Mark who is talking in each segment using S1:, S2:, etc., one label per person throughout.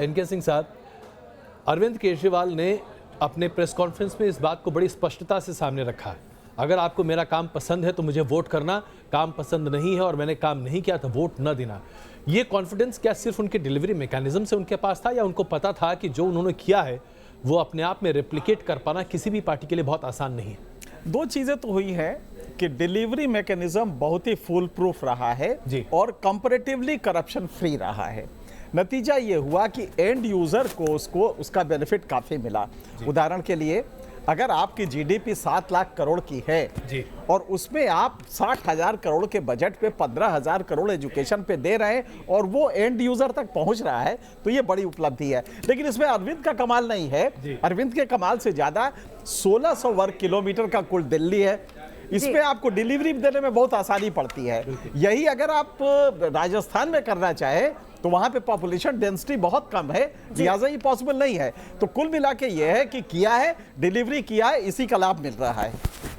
S1: N K Singh साहब, अरविंद केजरीवाल ने अपने प्रेस कॉन्फ्रेंस में इस बात को बड़ी स्पष्टता से सामने रखा है, अगर आपको मेरा काम पसंद है तो मुझे वोट करना, काम पसंद नहीं है और मैंने काम नहीं किया तो वोट न देना। ये कॉन्फिडेंस क्या सिर्फ उनके डिलीवरी मैकेनिज्म से उनके पास था, या उनको पता था कि जो उन्होंने किया है वो अपने आप में रेप्लिकेट कर पाना किसी भी पार्टी के लिए बहुत आसान नहीं है?
S2: दो चीजें तो हुई है कि डिलीवरी मैकेनिज्म बहुत ही फुल प्रूफ रहा है
S1: जी।
S2: और कंपैरेटिवली करप्शन फ्री रहा है। नतीजा ये हुआ कि एंड यूजर को उसका बेनिफिट काफी मिला। उदाहरण के लिए, अगर आपकी जीडीपी 7 लाख करोड़ की है
S1: जी।
S2: और उसमें आप 60,000 करोड़ के बजट पे 15,000 करोड़ एजुकेशन पे दे रहे हैं और वो एंड यूजर तक पहुंच रहा है, तो ये बड़ी उपलब्धि है। लेकिन इसमें अरविंद का कमाल नहीं है, अरविंद के कमाल से ज्यादा 1600 वर्ग किलोमीटर का कुल दिल्ली है। इसमें आपको डिलीवरी देने में बहुत आसानी पड़ती है। यही अगर आप राजस्थान में करना चाहे तो वहां पे पॉपुलेशन डेंसिटी बहुत कम है, लिहाजा ये पॉसिबल नहीं है। तो कुल मिला के ये है कि किया है, डिलीवरी किया है, इसी का लाभ मिल रहा है।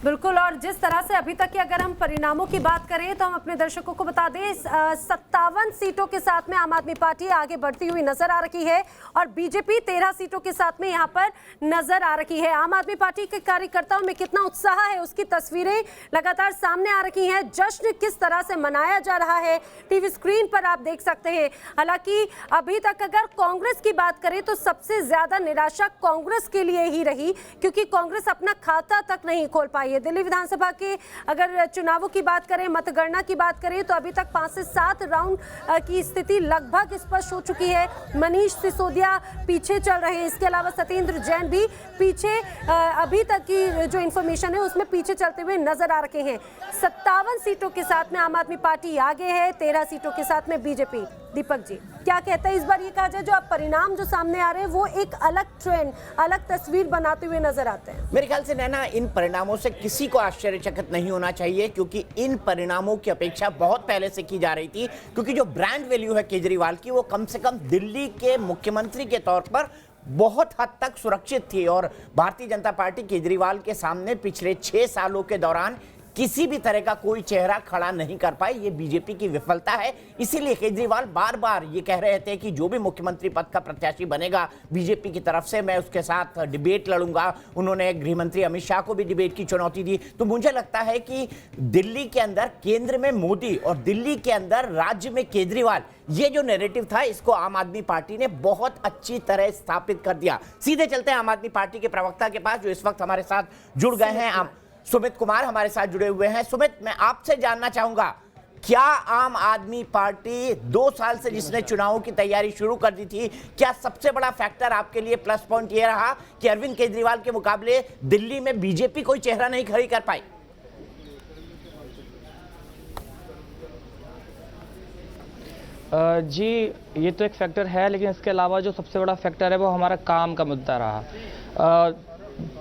S3: बिल्कुल। और जिस तरह से अभी तक के अगर हम परिणामों की बात करें तो हम अपने दर्शकों को बता दें, 57 सीटों के साथ में आम आदमी पार्टी आगे बढ़ती हुई नजर आ रही है और बीजेपी 13 सीटों के साथ में यहां पर नजर आ रही है। आम आदमी पार्टी के कार्यकर्ताओं में कितना उत्साह है उसकी तस्वीरें लगातार सामने आ रही हैं। जश्न किस तरह से मनाया जा रहा है टीवी स्क्रीन पर आप देख सकते हैं। हालांकि अभी तक अगर कांग्रेस की बात करें तो सबसे ज्यादा निराशा कांग्रेस के लिए ही रही, क्योंकि कांग्रेस अपना खाता तक नहीं खोल पाई है। दिल्ली विधानसभा के अगर चुनावों की बात करें, मतगणना की बात करें तो अभी तक 5 से 7 राउंड की स्थिति लगभग स्पष्ट हो चुकी है। मनीष सिसोदिया पीछे चल रहे हैं, इसके अलावा सत्येंद्र जैन भी पीछे, अभी तक की जो इंफॉर्मेशन है उसमें पीछे चलते हुए नजर आ रहे हैं। 57 सीटों के साथ में आम आदमी पार्टी आगे है, 13 सीटों के साथ में बीजेपी। दीपक जी क्या कहते हैं इस बार? ये कहा जाए जो अब परिणाम जो सामने आ रहे हैं वो एक अलग ट्रेंड, अलग तस्वीर बनाते हुए नजर आते हैं।
S4: मेरे ख्याल से नैना, इन परिणामों से किसी को आश्चर्यचकित नहीं होना चाहिए, क्योंकि इन परिणामों की अपेक्षा बहुत पहले से की जा रही थी। क्योंकि जो ब्रांड वैल्यू है केजरीवाल की, वो कम से कम दिल्ली के मुख्यमंत्री के तौर पर बहुत हद तक सुरक्षित थी। और भारतीय जनता पार्टी केजरीवाल के सामने पिछले 6 सालों के दौरान किसी भी तरह का कोई चेहरा खड़ा नहीं कर पाई। ये बीजेपी की विफलता है। इसीलिए केजरीवाल बार बार ये कह रहे थे कि जो भी मुख्यमंत्री पद का प्रत्याशी बनेगा बीजेपी की तरफ से, मैं उसके साथ डिबेट लड़ूंगा। उन्होंने गृह मंत्री अमित शाह को भी डिबेट की चुनौती दी। तो मुझे लगता है कि दिल्ली के अंदर केंद्र में मोदी और दिल्ली के अंदर राज्य में केजरीवाल, ये जो नैरेटिव था इसको आम आदमी पार्टी ने बहुत अच्छी तरह स्थापित कर दिया। सीधे चलते हैं आम आदमी पार्टी के प्रवक्ता के पास, जो इस वक्त हमारे साथ जुड़ गए हैं। सुमित कुमार हमारे साथ जुड़े हुए हैं। सुमित, मैं आपसे जानना चाहूंगा, क्या आम आदमी पार्टी 2 साल से जिसने चुनावों की तैयारी शुरू कर दी थी, क्या सबसे बड़ा फैक्टर आपके लिए प्लस पॉइंट ये रहा कि अरविंद केजरीवाल के मुकाबले दिल्ली में बीजेपी कोई चेहरा नहीं खड़ी कर पाई?
S5: जी, ये तो एक फैक्टर है, लेकिन इसके अलावा जो सबसे बड़ा फैक्टर है वो हमारा काम का मुद्दा रहा।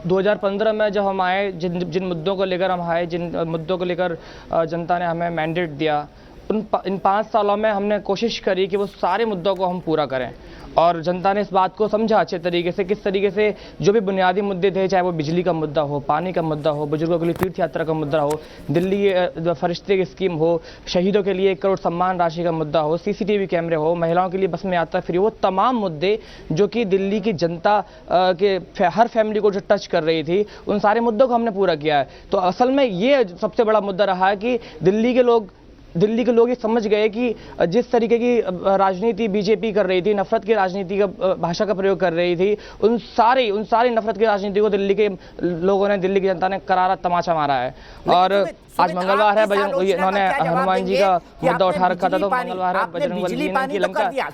S5: 2015 में जब हम आए, जिन मुद्दों को लेकर हम आए, जिन मुद्दों को लेकर जनता ने हमें मैंडेट दिया, इन 5 सालों में हमने कोशिश करी कि वो सारे मुद्दों को हम पूरा करें। और जनता ने इस बात को समझा अच्छे तरीके से, किस तरीके से जो भी बुनियादी मुद्दे थे, चाहे वो बिजली का मुद्दा हो, पानी का मुद्दा हो, बुजुर्गों के लिए तीर्थ यात्रा का मुद्दा हो, दिल्ली फरिश्ते की स्कीम हो, शहीदों के लिए 1 करोड़ सम्मान राशि का मुद्दा हो, CCTV कैमरे हो, महिलाओं के लिए बस में यात्रा फ्री हो, तमाम मुद्दे जो कि दिल्ली की जनता के हर फैमिली को जो टच कर रही थी, उन सारे मुद्दों को हमने पूरा किया है। तो असल में ये सबसे बड़ा मुद्दा रहा है कि दिल्ली के लोग ये समझ गए कि जिस तरीके की राजनीति बीजेपी कर रही थी, नफरत की राजनीति का भाषा का प्रयोग कर रही थी, उन सारी नफरत की राजनीति को दिल्ली के लोगों ने, दिल्ली की जनता ने करारा तमाचा मारा है। और आज मंगलवार है, इन्होंने हनुमान जी का मुद्दा उठा रखा था, तो मंगलवार है, बजरंग बली की लंका।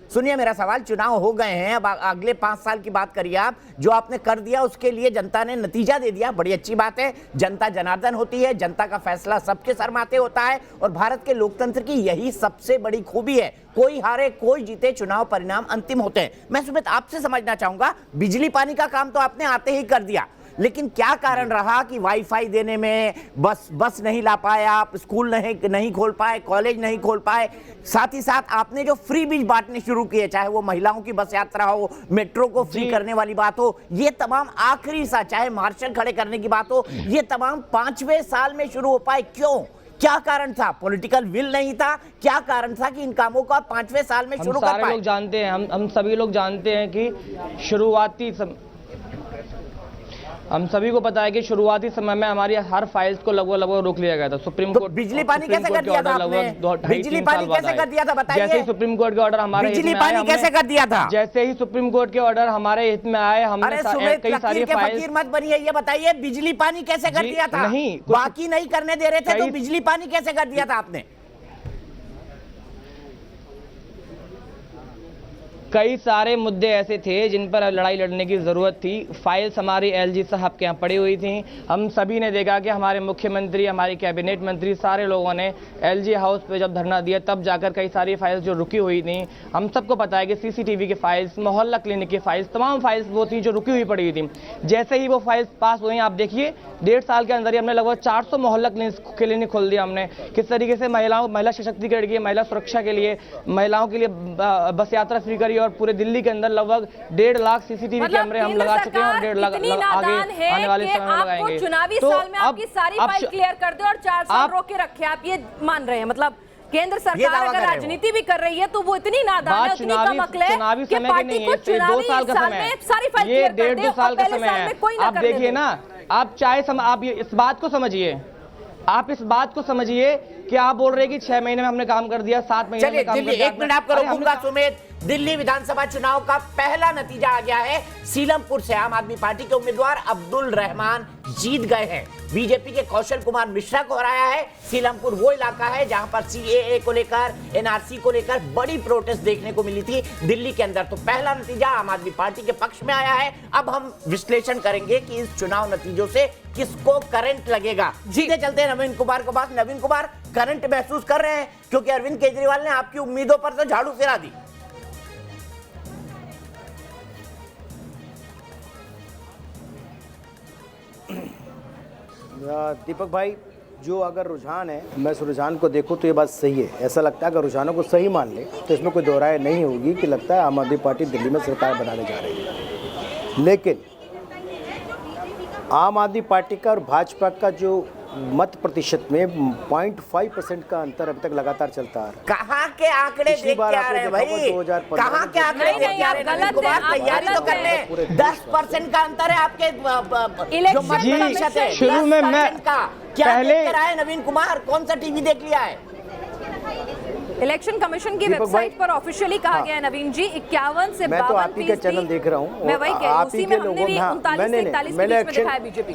S4: सुनिए मेरा सवाल, चुनाव हो गए हैं, अब अगले 5 साल की बात करिए आप। जो आपने कर दिया उसके लिए जनता ने नतीजा दे दिया, बड़ी अच्छी बात है। जनता जनार्दन होती है, जनता का फैसला सबके सर माथे होता है और भारत के लोकतंत्र की यही सबसे बड़ी खूबी है। कोई हारे कोई जीते, चुनाव परिणाम अंतिम होते हैं। मैं सुमित आपसे समझना चाहूंगा, बिजली पानी का काम तो आपने आते ही कर दिया, लेकिन क्या कारण रहा कि वाईफाई देने में बस नहीं ला पाए आप, स्कूल नहीं खोल पाए, कॉलेज नहीं खोल पाए, साथ ही साथ आपने जो फ्री बीज बांटने शुरू किए, चाहे वो महिलाओं की बस यात्रा हो, मेट्रो को फ्री करने वाली बात हो, ये तमाम आखिरी सा, चाहे मार्शल खड़े करने की बात हो, ये तमाम 5वें साल में शुरू हो पाए। क्यों? क्या कारण था? पॉलिटिकल विल नहीं था? क्या कारण था कि इन कामों को आप 5वें साल में शुरू कर
S5: सारे
S4: पाए?
S5: लोग जानते हैं, हम सभी लोग जानते हैं कि हम सभी को पता है कि शुरुआती समय में हमारी हर फाइल्स को लगभग रोक लिया गया था। सुप्रीम कोर्ट
S4: बिजली पानी कैसे कर दिया था आपने? बिजली पानी कैसे कर दिया था बताइए?
S5: जैसे ही सुप्रीम कोर्ट के ऑर्डर हमारे
S4: बिजली पानी कैसे कर दिया था?
S5: जैसे ही सुप्रीम कोर्ट के ऑर्डर हमारे हित में आए, हमने कई सारी फाइल्स।
S4: फकीर मत बनिए, ये बताइए बिजली पानी कैसे कर दिया था?
S5: नहीं,
S4: बाकी नहीं करने दे रहे थे तो बिजली पानी कैसे कर दिया था आपने?
S5: कई सारे मुद्दे ऐसे थे जिन पर लड़ाई लड़ने की जरूरत थी। फाइल्स हमारी एलजी साहब के यहाँ पड़ी हुई थी। हम सभी ने देखा कि हमारे मुख्यमंत्री, हमारे कैबिनेट मंत्री, सारे लोगों ने एलजी हाउस पे जब धरना दिया तब जाकर कई सारी फाइल्स जो रुकी हुई थी, हम सबको पता है कि सीसीटीवी की फाइल्स, मोहल्ला क्लिनिक की फाइल्स, तमाम फाइल्स वो थी जो रुकी हुई पड़ी हुई थी। जैसे ही वो फाइल्स पास हुई, आप देखिए 1.5 साल के अंदर ही हमने लगभग 400 मोहल्ला क्लिनिक खोल दिया। हमने किस तरीके से महिला सशक्तिकरण के लिए, महिला सुरक्षा के लिए, महिलाओं के लिए बस यात्रा फ्री करी और पूरे दिल्ली के अंदर लगभग 1.5 लाख सीसीटीवी कैमरे हम लगा चुके हैं और 1.5 लाख आगे आने वाले समय में लगाएंगे।
S3: चुनावी साल में आपकी सारी फाइल क्लियर कर दे और 4 साल रोक के रखे, आप ये मान रहे हैं? मतलब केंद्र सरकार अगर राजनीति भी कर रही है तो वो इतनी नादान है, उतनी कमअक्ल है कि पार्टी को चुनावी साल में सारी फाइल क्लियर कर दे और पहले साल में कोई ना
S5: आप देखिए ना, आप आप इस बात को समझिए, आप इस बात को समझिए कि आप बोल रहे हैं कि 6 महीने में हमने काम कर दिया, 7 महीने में काम कर दिया।
S4: 1 मिनट आपको रोकूंगा सुमित। दिल्ली विधानसभा चुनाव का पहला नतीजा आ गया है। सीलमपुर से आम आदमी पार्टी के उम्मीदवार अब्दुल रहमान जीत गए हैं। बीजेपी के कौशल कुमार मिश्रा को हराया है। सीलमपुर वो इलाका है जहां पर सीएए को लेकर, एनआरसी को लेकर बड़ी प्रोटेस्ट देखने को मिली थी दिल्ली के अंदर। तो पहला नतीजा आम आदमी पार्टी के पक्ष में आया है। अब हम विश्लेषण करेंगे कि इस चुनाव नतीजों से किसको करंट लगेगा। सीधे चलते हैं नवीन कुमार के पास। नवीन कुमार, करंट महसूस कर रहे हैं क्योंकि अरविंद केजरीवाल ने आपकी उम्मीदों पर तो झाड़ू फिरा दी।
S6: दीपक भाई, जो अगर रुझान है, मैं उस रुझान को देखूं तो ये बात सही है। ऐसा लगता है अगर रुझानों को सही मान ले तो इसमें कोई दो राय नहीं होगी कि लगता है आम आदमी पार्टी दिल्ली में सरकार बनाने जा रही है। लेकिन आम आदमी पार्टी का और भाजपा का जो मत प्रतिशत में 0.5% का अंतर अभी तक लगातार चलता आ रहा है।
S4: कहाँ के आंकड़े देख के आ रहे हैं भाई? कहाँ के आंकड़े देख के आ रहे हैं? नवीन कुमार, तैयारी तो कर ले। 10% का अंतर है आपके जो मत प्रतिशत है।
S5: शुरू में मैं
S4: क्या देख कर आए नवीन कुमार? कौन सा टीवी देख लिया है?
S3: इलेक्शन कमीशन की वेबसाइट पर ऑफिशियली कहा गया है नवीन जी 51 से 52%।
S6: मैं तो आप ही के चैनल देख रहा हूँ।
S3: मैं वही कह रही हूँ, उसी में हमने भी 39 से 41 के बीच में दिखाया बीजेपी।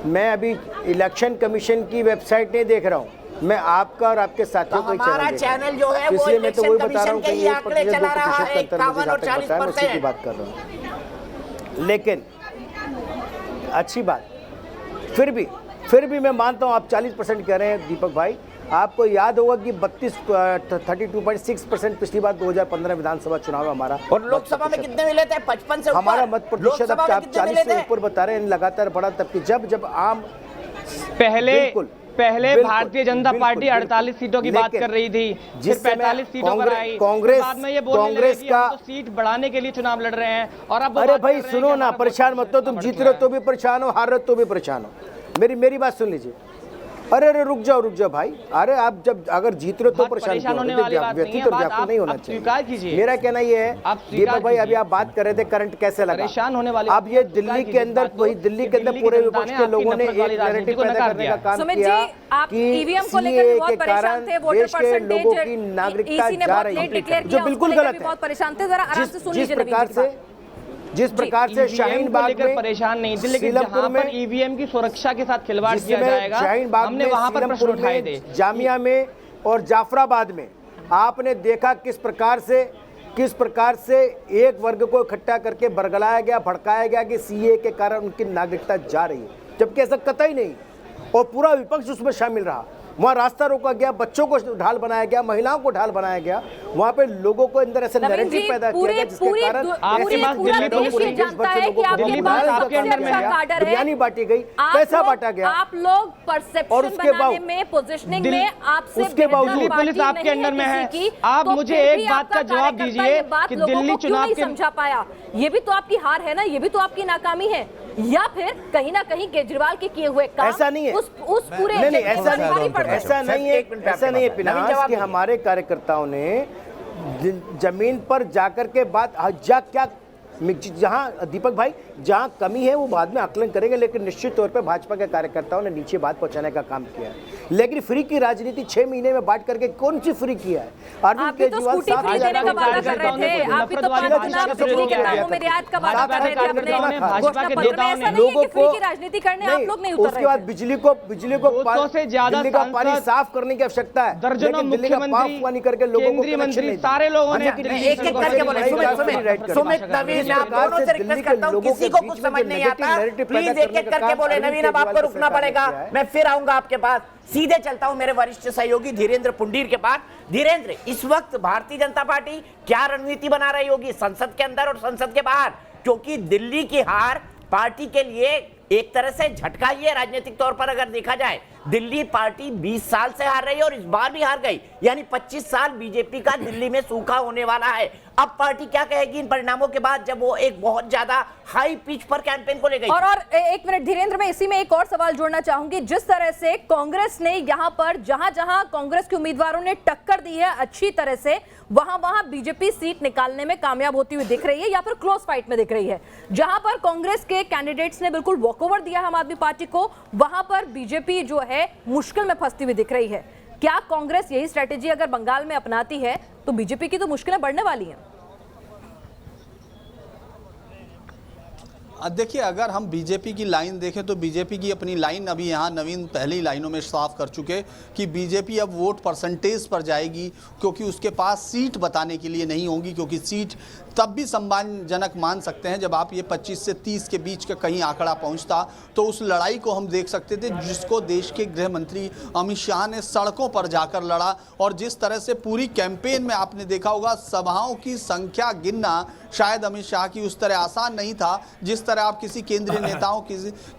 S6: मैं अभी इलेक्शन कमीशन की वेबसाइट नहीं देख रहा हूँ, मैं आपका और आपके साथियों को
S4: हमारा चैनल जो है वो इलेक्शन कमीशन के ही आंकड़े चला रहा है। 51 और 40%
S6: की बात कर रहा हूँ। लेकिन अच्छी बात, फिर भी मैं मानता हूँ आप 40% कह रहे हैं दीपक भाई। आपको याद होगा कि 32.6% पिछली बार 2015 विधानसभा चुनाव में हमारा,
S4: और लोकसभा में कितने मिले थे? 55 से ऊपर।
S6: हमारा मत प्रतिशत अब आप 40 से ऊपर बता रहे हैं, लगातार बढ़ा। तब कि जब आम
S5: पहले भारतीय जनता पार्टी 48 सीटों की बात कर रही थी, फिर 45 सीटों पर आई, बाद में ये बोलने लगे कि हम तो सीट बढ़ाने के लिए चुनाव लड़ रहे हैं। और अब
S6: अरे भाई सुनो ना, परेशान मत हो, तुम जीत रहे हो तो भी परेशान हो, हार रहे हो तो भी परेशान हो। मेरी बात सुन लीजिए। अरे रुक जाओ भाई। अरे आप जब अगर जीत रहे हो तो परेशान
S5: होने वाली बात नहीं है, बात
S6: नहीं होना चाहिए।
S5: स्वीकार कीजिए।
S6: मेरा कहना ये है दीपक भाई, अभी आप बात कर रहे थे करंट कैसे लगा,
S5: परेशान होने वाली।
S6: अब ये दिल्ली के अंदर पूरे विपक्ष के लोगों ने एक नैरेटिव पैदा करने का काम किया कि सीएए के कारण देश के लोगों की नागरिकता जा रही है, जो बिल्कुल गलत है। जिस प्रकार से शाहीन बाग में
S5: परेशान नहीं थे, लेकिन जहां पर ईवीएम की सुरक्षा के साथ खिलवाड़ किया जाएगा, हमने वहां पर प्रश्न उठाए थे।
S6: जामिया में और जाफराबाद में आपने देखा किस प्रकार से एक वर्ग को इकट्ठा करके बरगलाया गया, भड़काया गया कि सीए के कारण उनकी नागरिकता जा रही है, जबकि ऐसा कतई नहीं। और पूरा विपक्ष उसमें शामिल रहा। वहाँ रास्ता रोका गया, बच्चों को ढाल बनाया गया, महिलाओं को ढाल बनाया गया, वहाँ पे लोगों को अंदर ऐसे नैरेटिव पैदा किया गया जिसके कारण बिरयानी बांटी गई, पैसा बांटा गया।
S3: आप लोग परसेप्शन बनाने में, पोजीशनिंग में आपसे
S6: उसके बावजूद
S5: पुलिस आपके अंडर में है। आप मुझे एक बात का जवाब दीजिए कि दिल्ली चुनाव
S3: समझा पाया, ये भी तो आपकी हार है ना, ये भी तो आपकी नाकामी है।
S7: या फिर कहीं ना कहीं केजरीवाल के किए हुए काम
S6: ऐसा नहीं है।
S7: उस पूरे
S6: नहीं,
S7: एजेंडे पर भारी पड़ रहे हैं।
S6: ऐसा नहीं है, ऐसा नहीं है पिनास कि हमारे कार्यकर्ताओं ने जमीन पर जाकर के बात क्या जहां दीपक भाई जहां कमी है वो बाद में आकलन करेंगे, लेकिन निश्चित तौर पे भाजपा के कार्यकर्ताओं ने नीचे बात पहुंचाने का काम किया है। लेकिन फ्री की राजनीति 6 महीने में बांट करके कौन सी फ्री किया है? अरविंद केजरीवाल
S7: देने का वादा कर रहे थे, आप भी तो बिजली के दामों में रियायत का वादा कर रहे थे अपने घोषणा पत्र में। ऐसा नहीं है कि फ्री की राजनीति करने आप लोग नहीं उतर रहे।
S6: उसके बाद बिजली को दिल्ली का पानी साफ करने की आवश्यकता है, लेकिन दिल्ली का पानी पानी करके लोगों को कनेक्शन नहीं।
S5: सारे लोगों ने
S4: एक एक करके बोले। सुमित नवीन, मैं आप दोनों से रिक्वेस्ट करता हूं, किसी को कुछ समझ नहीं आता प्लीज एक एक करके बोले। नवीन, अब आपको रुकना पड़ेगा, मैं फिर आऊंगा आपके पास। सीधे चलता हूं मेरे वरिष्ठ सहयोगी धीरेन्द्र पुंडीर के पास। धीरेन्द्र, इस वक्त भारतीय जनता पार्टी क्या रणनीति बना रही होगी संसद के अंदर और संसद के बाहर? क्योंकि दिल्ली की हार पार्टी के लिए एक तरह से झटका ही है राजनीतिक तौर पर। अगर देखा जाए दिल्ली पार्टी 20 साल से हार रही है और इस बार भी हार गई, यानी 25 साल बीजेपी का दिल्ली में सूखा होने वाला है। अब पार्टी क्या कहेगी इन परिणामों के बाद, जब वो एक बहुत ज्यादा हाई पिच पर कैंपेन को ले गई?
S7: और एक मिनट धीरेन्द्र, मैं इसी में एक और सवाल जोड़ना चाहूंगी। जिस तरह से कांग्रेस ने यहाँ पर जहां जहां कांग्रेस के उम्मीदवारों ने टक्कर दी है अच्छी तरह से, वहां वहां बीजेपी सीट निकालने में कामयाब होती हुई दिख रही है या फिर क्लोज फाइट में दिख रही है। जहां पर कांग्रेस के कैंडिडेट्स ने बिल्कुल वॉकओवर दिया है आम आदमी पार्टी को, वहां पर बीजेपी जो है मुश्किल में फंसती हुई दिख रही है। क्या कांग्रेस यही स्ट्रेटेजी अगर बंगाल में अपनाती है तो बीजेपी की तो मुश्किलें बढ़ने वाली हैं?
S8: देखिए, अगर हम बीजेपी की लाइन देखें तो बीजेपी की अपनी लाइन अभी यहाँ नवीन पहली लाइनों में साफ कर चुके कि बीजेपी अब वोट परसेंटेज पर जाएगी, क्योंकि उसके पास सीट बताने के लिए नहीं होगी। क्योंकि सीट तब भी सम्मानजनक मान सकते हैं जब आप ये 25 से 30 के बीच का कहीं आंकड़ा पहुंचता, तो उस लड़ाई को हम देख सकते थे जिसको देश के गृह मंत्री अमित शाह ने सड़कों पर जाकर लड़ा। और जिस तरह से पूरी कैंपेन में आपने देखा होगा, सभाओं की संख्या गिनना शायद अमित शाह की उस तरह आसान नहीं था जिस तरह आप किसी केंद्रीय नेताओं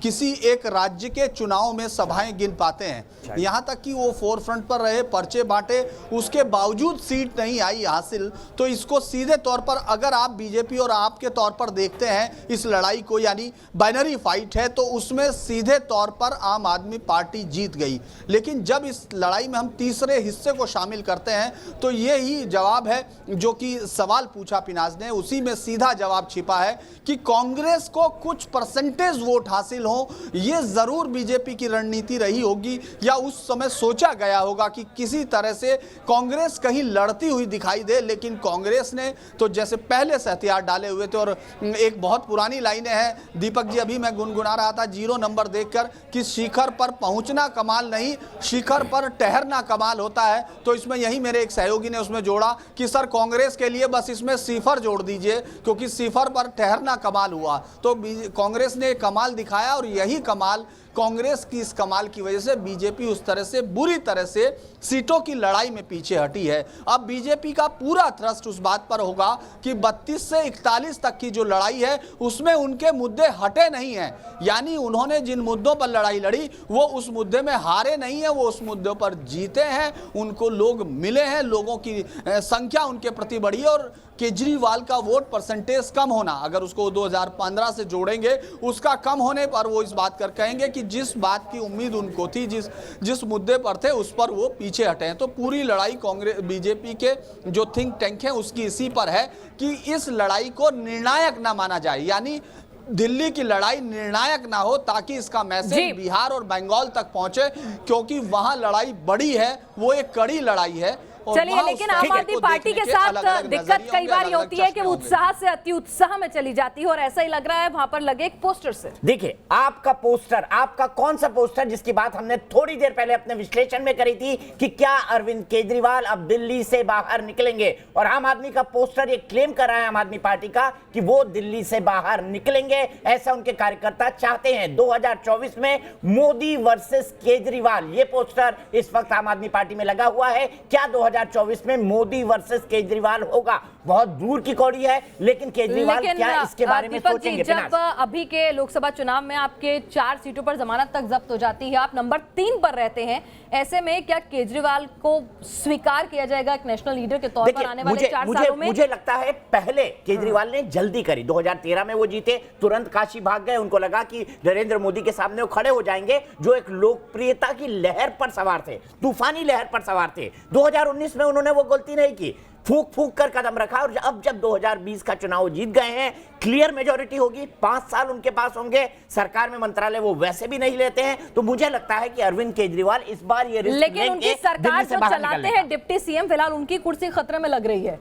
S8: किसी एक राज्य के चुनाव में सभाएं गिन पाते हैं। यहाँ तक कि वो फोर फ्रंट पर रहे, पर्चे बांटे, उसके बावजूद सीट नहीं आई हासिल। तो इसको सीधे तौर पर अगर आप बीजेपी और आप के तौर पर देखते हैं इस लड़ाई को, यानी बाइनरी फाइट है, तो उसमें सीधे तौर पर आम आदमी पार्टी जीत गई। लेकिन जब इस लड़ाई में हम तीसरे हिस्से को शामिल करते हैं तो ये ही जवाब है जो कि सवाल पूछा पिनाज ने, उसी में सीधा जवाब छिपा है कि कांग्रेस को कुछ परसेंटेज वोट हासिल हो। ये जरूर बीजेपी की रणनीति रही होगी, या उस समय सोचा गया होगा कि किसी तरह से कांग्रेस कहीं लड़ती हुई दिखाई दे। लेकिन कांग्रेस ने तो जैसे पहले से हथियार डाले हुए थे। और एक बहुत पुरानी लाइनें हैं दीपक जी, अभी मैं गुनगुना रहा था 0 नंबर देखकर कि शिखर पर पहुंचना कमाल नहीं, शिखर पर ठहरना कमाल होता है। तो इसमें यही मेरे एक सहयोगी ने उसमें जोड़ा कि सर कांग्रेस के लिए बस इसमें सिफर जोड़ दीजिए, क्योंकि सिफर पर ठहरना कमाल हुआ। तो कांग्रेस ने कमाल दिखाया, और यही कमाल कांग्रेस की इस कमाल की वजह से बीजेपी उस तरह से बुरी तरह से सीटों की लड़ाई में पीछे हटी है। अब बीजेपी का पूरा थ्रस्ट उस बात पर होगा कि 32 से 41 तक की जो लड़ाई है उसमें उनके मुद्दे हटे नहीं हैं। यानी उन्होंने जिन मुद्दों पर लड़ाई लड़ी वो उस मुद्दे में हारे नहीं है, वो उस मुद्दों पर जीते हैं, उनको लोग मिले हैं, लोगों की संख्या उनके प्रति बढ़ी है। और केजरीवाल का वोट परसेंटेज कम होना, अगर उसको 2015 से जोड़ेंगे, उसका कम होने पर वो इस बात कर कहेंगे कि जिस बात की उम्मीद उनको थी, जिस मुद्दे पर थे उस पर वो पीछे हटे हैं। तो पूरी लड़ाई कांग्रेस बीजेपी के जो थिंक टैंक है उसकी इसी पर है कि इस लड़ाई को निर्णायक ना माना जाए, यानी दिल्ली की लड़ाई निर्णायक ना हो, ताकि इसका मैसेज बिहार और बंगाल तक पहुंचे, क्योंकि वहां लड़ाई बड़ी है, वो एक कड़ी लड़ाई है।
S7: चलिए, लेकिन आम आदमी पार्टी के साथ दिक्कत कई बार ये होती है कि वो उत्साह से अति उत्साह में चली जाती है, और ऐसा ही लग रहा है वहां पर लगे एक पोस्टर से।
S4: देखिए, आपका पोस्टर, आपका कौन सा पोस्टर जिसकी बात हमने थोड़ी देर पहले अपने विश्लेषण में करी थी कि क्या अरविंद केजरीवाल अब दिल्ली से बाहर निकलेंगे, और आम आदमी का पोस्टर ये क्लेम कर रहा है आम आदमी पार्टी का कि वो दिल्ली से बाहर निकलेंगे, ऐसा उनके कार्यकर्ता चाहते हैं। 2024 में मोदी वर्सेस केजरीवाल, ये पोस्टर इस वक्त आम आदमी पार्टी में लगा हुआ है। क्या 2024 में मोदी वर्सेस केजरीवाल होगा। बहुत दूर की कौड़ी है, लेकिन केजरीवाल क्या इसके बारे में
S7: दीपक जी,
S4: सोचेंगे?
S7: जब अभी के लोकसभा चुनाव में आपके 4 सीटों पर जमानत तक जब्त हो जाती है, आप नंबर 3 पर रहते हैं, ऐसे में क्या केजरीवाल को स्वीकार किया जाएगा एक नेशनल लीडर के तौर पर आने वाले 4 सालों में?
S4: मुझे लगता है पहले केजरीवाल ने जल्दी करी। 2013 में वो जीते, तुरंत काशी भाग गए। उनको लगा कि नरेंद्र मोदी के सामने वो खड़े हो जाएंगे, जो एक लोकप्रियता की लहर पर सवार थे, तूफानी लहर पर सवार थे। 2019 में उन्होंने वो गलती नहीं की, फूक फूक कर कदम रखा, और अब जब 2020 का चुनाव जीत गए हैं, क्लियर मेजॉरिटी होगी, 5 साल उनके पास होंगे, सरकार में मंत्रालय वो वैसे भी नहीं लेते हैं, तो मुझे लगता है कि अरविंद केजरीवाल इस बार ये रिस्क
S7: लेकिन उनकी सरकार जो चलाते हैं डिप्टी सीएम, फिलहाल उनकी कुर्सी खतरे में लग रही है।